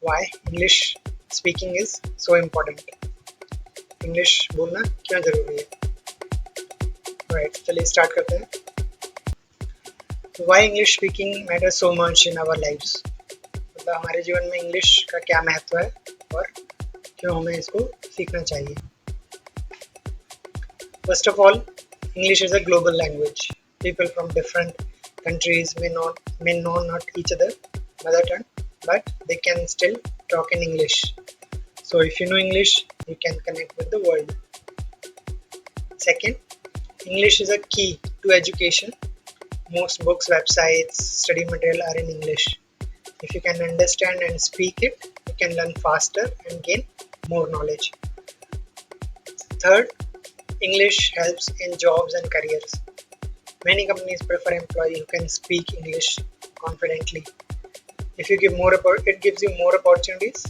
why English speaking is so important. English बोलना क्यों जरूरी है? राइट, चलिए स्टार्ट करते हैं. Why English speaking matters so much in our lives. मतलब हमारे जीवन में इंग्लिश का क्या महत्व है और क्यों हमें इसको सीखना चाहिए. First of all, English is a global language. People from different countries may know not each other mother tongue, but they can still talk in English. So if you know English, you can connect with the world. Second, English is a key to education. Most books, websites, study material are in English. If you can understand and speak it, you can learn faster and gain more knowledge. Third, English helps in jobs and careers. Many companies prefer employees who can speak English confidently. If you give it gives you more opportunities,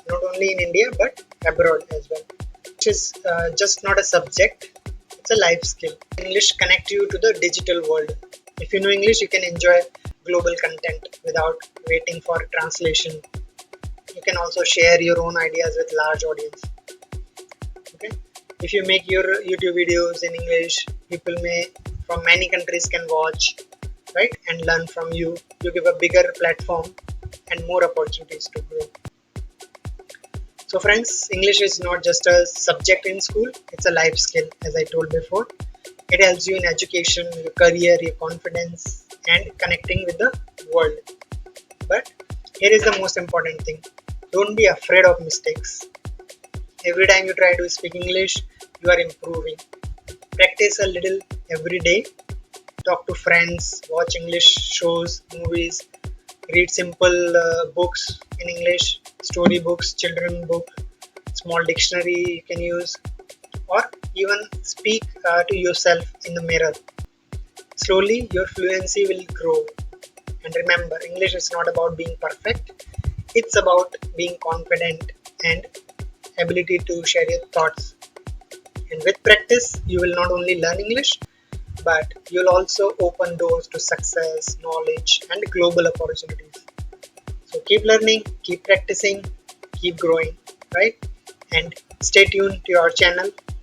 not only in India but abroad as well. Which is just not a subject; it's a life skill. English connect you to the digital world. If you know English, you can enjoy global content without waiting for translation. You can also share your own ideas with large audience. Okay. If you make your YouTube videos in English, people from many countries can watch, right, and learn from you. You give a bigger platform and more opportunities to grow. So friends, English is not just a subject in school, it's a life skill, as I told before. It helps you in education, your career, your confidence, and connecting with the world. But here is the most important thing. Don't be afraid of mistakes. Every time you try to speak English, you are improving. Practice a little every day. Talk to friends, watch English shows, movies, read simple books in English, story books, children book, small dictionary you can use, or even speak to yourself in the mirror. Slowly, your fluency will grow. And remember, English is not about being perfect. It's about being confident and ability to share your thoughts. And with practice, you will not only learn English, but you'll also open doors to success, knowledge, and global opportunities. So keep learning, keep practicing, keep growing, right? And stay tuned to our channel